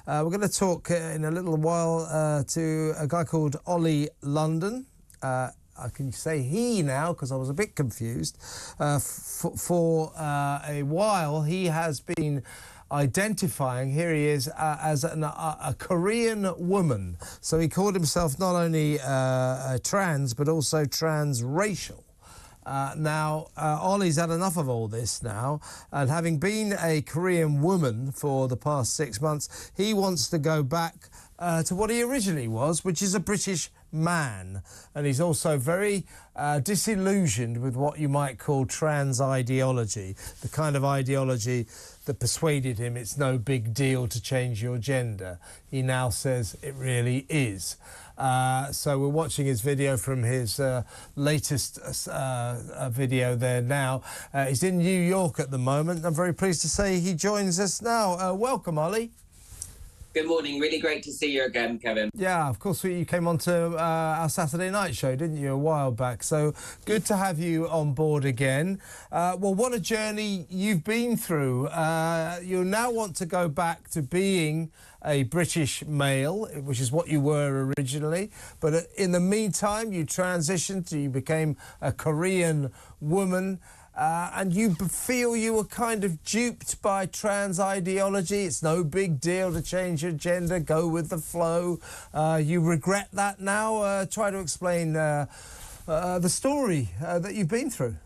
We're going to talk in a little while to a guy called Oli London. I can say he now because I was a bit confused. For a while, he has been identifying, here he is, as a Korean woman. So he called himself not only trans, but also transracial. Now, Ollie's had enough of all this now, and having been a Korean woman for the past 6 months, he wants to go back to what he originally was, which is a British man. And he's also very disillusioned with what you might call trans ideology, the kind of ideology that persuaded him it's no big deal to change your gender. He now says it really is. So we're watching his video from his latest video there now. He's in New York at the moment. I'm very pleased to say he joins us now. Welcome, Oli. Good morning. Really great to see you again, Kevin. Yeah, of course, you came on to our Saturday night show, didn't you, a while back? So good to have you on board again. Well, what a journey you've been through. You now want to go back to being a British male, which is what you were originally. But in the meantime, you transitioned, you became a Korean woman. And you feel you were kind of duped by trans ideology. It's no big deal to change your gender, go with the flow. You regret that now? Try to explain the story that you've been through.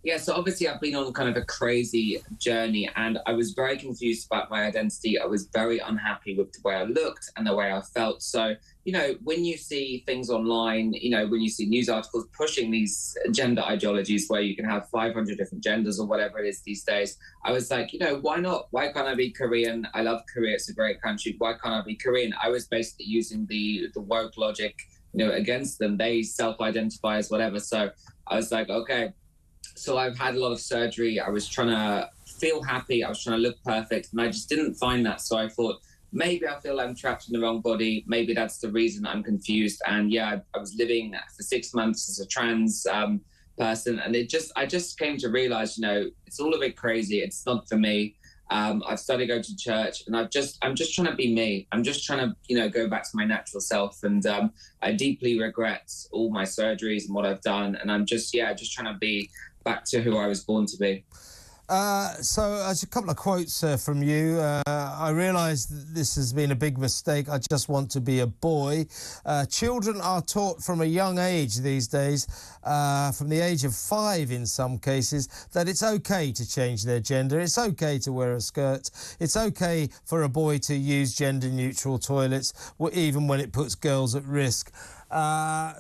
Yeah, so obviously I've been on kind of a crazy journey and I was very confused about my identity. I was very unhappy with the way I looked and the way I felt. So, you know, when you see things online, you know, when you see news articles pushing these gender ideologies where you can have 500 different genders or whatever it is these days, I was like, you know, why not? Why can't I be Korean? I love Korea. It's a great country. Why can't I be Korean? I was basically using the woke logic, you know, against them. They self-identify as whatever. So I was like, okay. So I've had a lot of surgery. I was trying to feel happy. I was trying to look perfect. And I just didn't find that. So I thought, maybe I feel I'm trapped in the wrong body. Maybe that's the reason I'm confused. And yeah, I was living for 6 months as a trans person. And I just came to realize, you know, it's all a bit crazy. It's not for me. I've started going to church and I'm just trying to be me. I'm just trying to, you know, go back to my natural self. And I deeply regret all my surgeries and what I've done. And I'm just trying to be back to who I was born to be. So a couple of quotes from you. I realise this has been a big mistake. I just want to be a boy. Children are taught from a young age these days, from the age of 5 in some cases, that it's okay to change their gender. It's okay to wear a skirt. It's okay for a boy to use gender-neutral toilets, even when it puts girls at risk.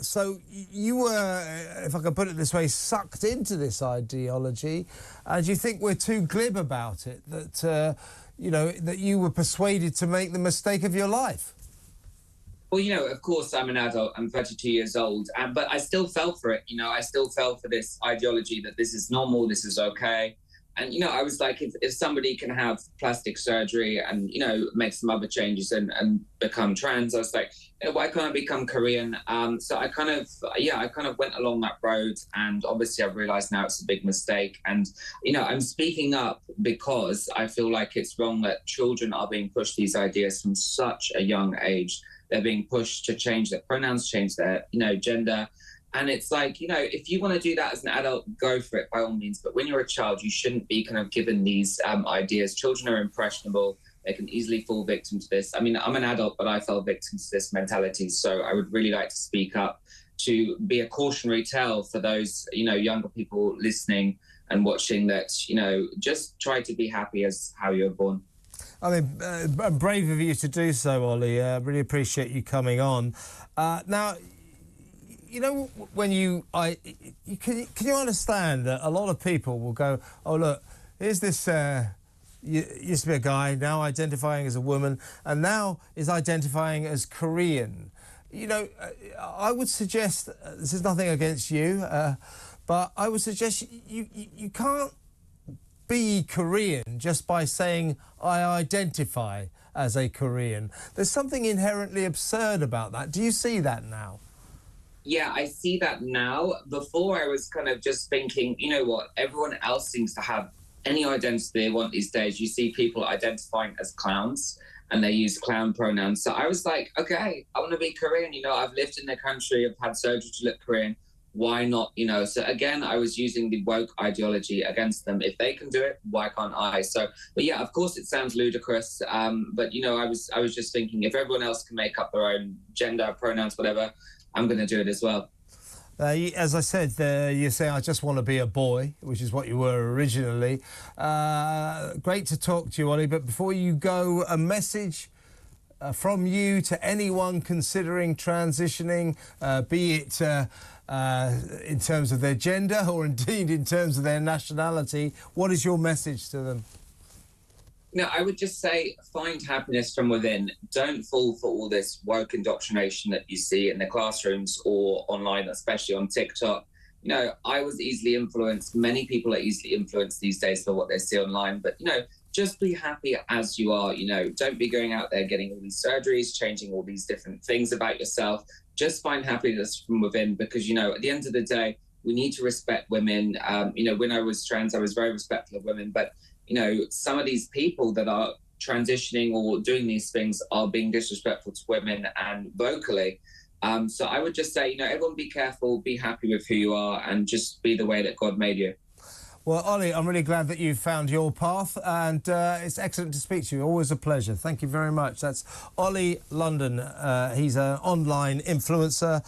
So you were, if I can put it this way, sucked into this ideology. Do you think we're too glib about it, that, you know, that you were persuaded to make the mistake of your life? Well, you know, of course, I'm an adult. I'm 32 years old, but I still fell for it. You know, I still fell for this ideology that this is normal, this is okay. And, you know, I was like, if somebody can have plastic surgery and, you know, make some other changes and become trans, I was like, you know, why can't I become Korean? So I kind of went along that road. And obviously I've realized now it's a big mistake. And, you know, I'm speaking up because I feel like it's wrong that children are being pushed these ideas from such a young age. They're being pushed to change their pronouns, change their, you know, gender. And it's like, you know, if you want to do that as an adult, go for it by all means. But when you're a child, you shouldn't be kind of given these ideas. Children are impressionable. They can easily fall victim to this. I mean, I'm an adult, but I fell victim to this mentality. So I would really like to speak up to be a cautionary tale for those, you know, younger people listening and watching that, you know, just try to be happy as how you were born. I mean, brave of you to do so, Oli. Really appreciate you coming on. Now, you know, when can you understand that a lot of people will go, oh, look, here's this, used to be a guy, now identifying as a woman, and now is identifying as Korean. You know, I would suggest, this is nothing against you, but I would suggest you can't be Korean just by saying, I identify as a Korean. There's something inherently absurd about that. Do you see that now? Yeah, I see that now. Before I was kind of just thinking, you know what, everyone else seems to have any identity they want these days. You see people identifying as clowns and they use clown pronouns. So I was like, okay, I want to be Korean. You know, I've lived in the country, I've had surgery to look Korean. Why not? You know, so again, I was using the woke ideology against them. If they can do it, why can't I? So, but yeah, of course, it sounds ludicrous. But you know, I was just thinking, if everyone else can make up their own gender, pronouns, whatever, I'm going to do it as well. As I said, you're saying, I just want to be a boy, which is what you were originally. Great to talk to you, Oli, but before you go, a message from you to anyone considering transitioning, be it in terms of their gender or indeed in terms of their nationality. What is your message to them? No, I would just say find happiness from within. Don't fall for all this woke indoctrination that you see in the classrooms or online, especially on TikTok. You know, I was easily influenced. Many people are easily influenced these days by what they see online. But, you know, just be happy as you are. You know, don't be going out there getting all these surgeries, changing all these different things about yourself. Just find happiness from within because, you know, at the end of the day, we need to respect women. You know, when I was trans, I was very respectful of women. But you know, some of these people that are transitioning or doing these things are being disrespectful to women and vocally. So I would just say, you know, everyone be careful, be happy with who you are and just be the way that God made you. Well, Oli, I'm really glad that you've found your path and it's excellent to speak to you. Always a pleasure. Thank you very much. That's Oli London. He's an online influencer.